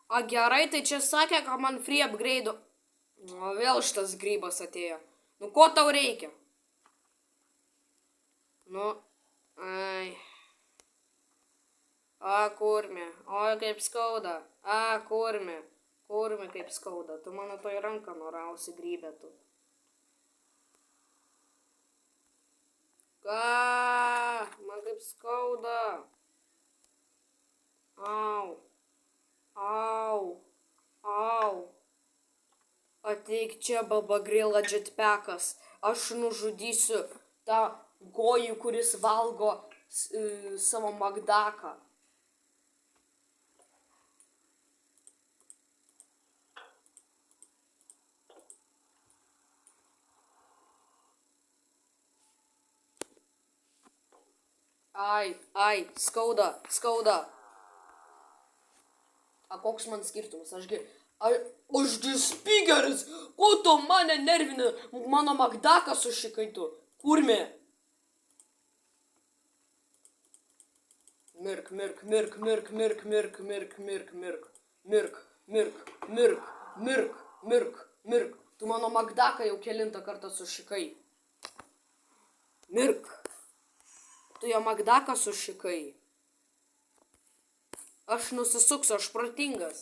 A gerai, tai čia sakė, kad man free upgrade. O vėl šitas grybas atėjo. Nu, ko tau reikia? Nu, ai. A, kurmi. Oi, kaip skauda. A, kurmi. Kurmi, kaip skauda. Tu mano toj ranką norausi grybę tu. Ką? Man kaip skauda. Au. Au. Au. Ateik čia, Baba Grilla jetpackas. Aš nužudysiu tą gojų, kuris valgo savo magdaką. Ai, skauda, skauda. A koks man skirtumas, ašgi spigeris, ko tu mane nervini, mano magdaką sušikai tu, kurmi. Mirk, mirk, mirk, mirk, mirk, mirk, mirk, mirk, mirk, mirk, mirk, mirk, mirk, mirk, mirk. Tu mano magdaką jau kelintą kartą sušikai. Mirk. Tu jo magdaką sušikai. Aš nusisuksiu, aš protingas.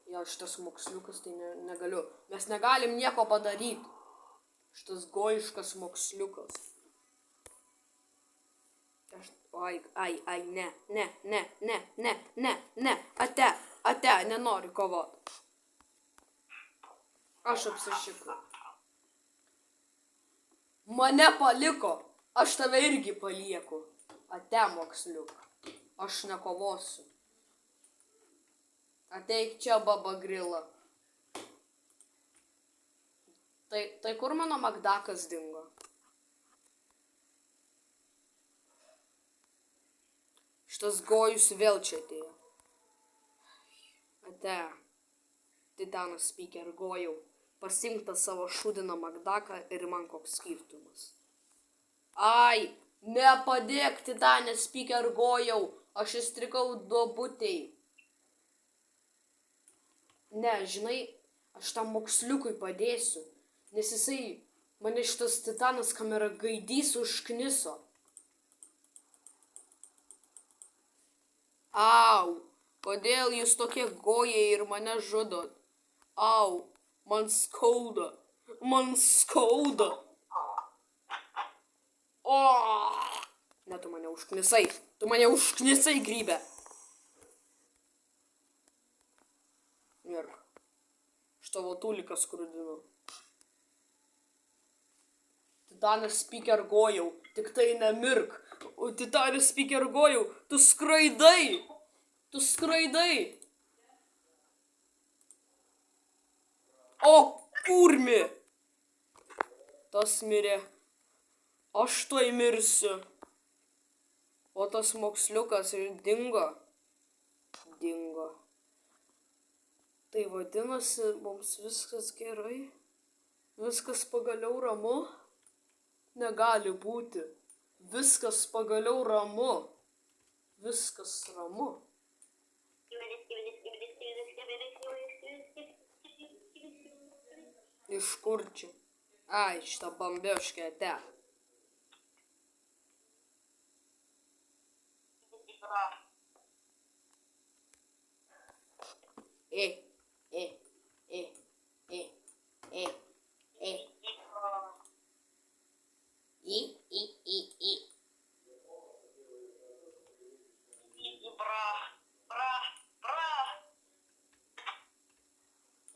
Ja, šitas moksliukas, tai negaliu. Mes negalim nieko padaryti. Šitas gojiškas moksliukas. Ai, ne. Ate, nenori kovoti. Aš apsišikau. Mane paliko. Aš tave irgi palieku. Ate, moksliuk. Aš nekovosiu. Ateik čia, Baba Grilla. Tai kur mano magdakas dingo? Šitas gojus vėl čia atėjo. Ate. Titanas speaker gojau. Pasimk tą savo šūdiną magdaką ir man koks skirtumas. Ai, nepadėk, Titanė speaker gojau. Aš įstrikau duobutėj. Ne, žinai, aš tam moksliukui padėsiu, nes jisai mane šitas Titanas kamera gaidys užkniso. Au, kodėl jūs tokie gojai ir mane žudot? Au, man skauda, man skauda. O, ne, tu mane užknisai grybę. Mirk. Aš tavo tuliką skrudinu. Titanas speaker gojau, tik tai nemirk. O Titanas speaker gojau, tu skraidai. Tu skraidai. O, kurmi. Tas mirė. Aš tuoj mirsiu. O tas moksliukas dingo. Dingo. Tai vadinasi, mums viskas gerai? Viskas pagaliau ramu? Negali būti. Viskas pagaliau ramu. Viskas ramu. Iš kur čia? Ai, šitą bambioškę ate.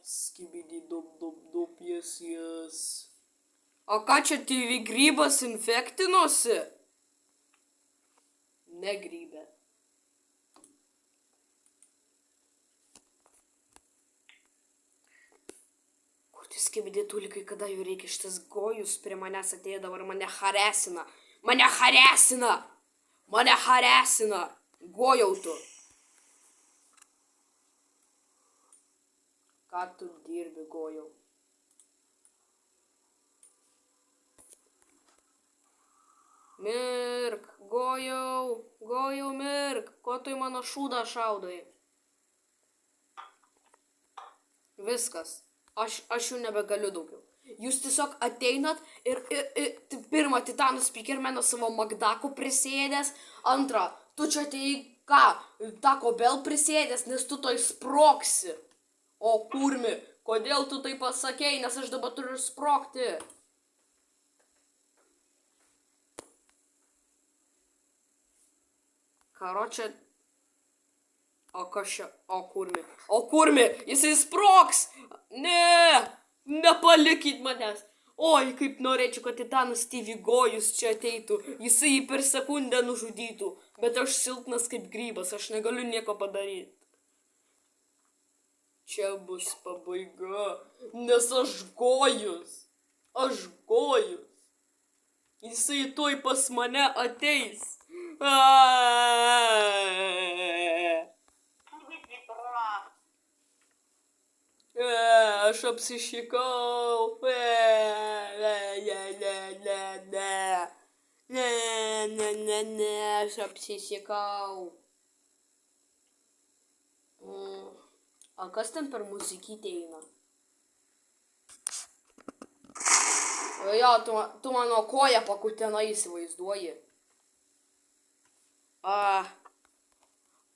Skibidi dop, yes. O ką čia TV grybas infektinosi? Ne grybė. Kur tu skibidi tulikai, kada jų reikia? Šitas gojus prie manęs atėjo ir mane haresina. Mane haresina. Gojau tu. Ką tu dirbi, gojau? Mirk, gojau, mirk, ko tu į mano šūdą šaudai? Viskas, aš jau nebegaliu daugiau. Jūs tiesiog ateinat ir pirmą Titanų Speakermaną savo Magdaku prisėdęs, antrą, tu čia atėjai ką, Taco Bell prisėdęs, nes tu toj sprogsi. O kurmi, kodėl tu tai pasakei, nes aš dabar turiu sprogti. Karočią, o kas čia, o kurmi, jisai sprogs, nepalikit manęs. Oi, kaip norėčiau, kad Titanas Stevie Gojus čia ateitų, jisai jį per sekundę nužudytų, bet aš silpnas kaip grybas, aš negaliu nieko padaryti. Čia bus pabaiga, nes aš Gojus, jisai tuoj pas mane ateis. Aš apsišikau. Aš apsišikau. A kas ten per muzikytę eina? Jo, tu mano koją pakutenai įsivaizduoji.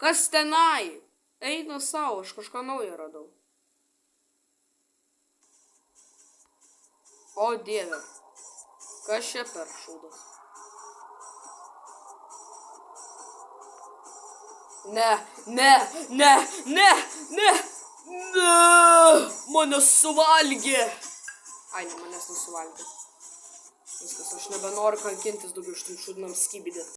Kas tenai? Eina savo, aš kažką naują radau. O dieve, kas čia per šūdas? Ne, mane suvalgė. Ai, ne, manęs nesuvalgė. Viskas, aš nebenoriu kankintis daugiau šitam šūdinam skybidėt.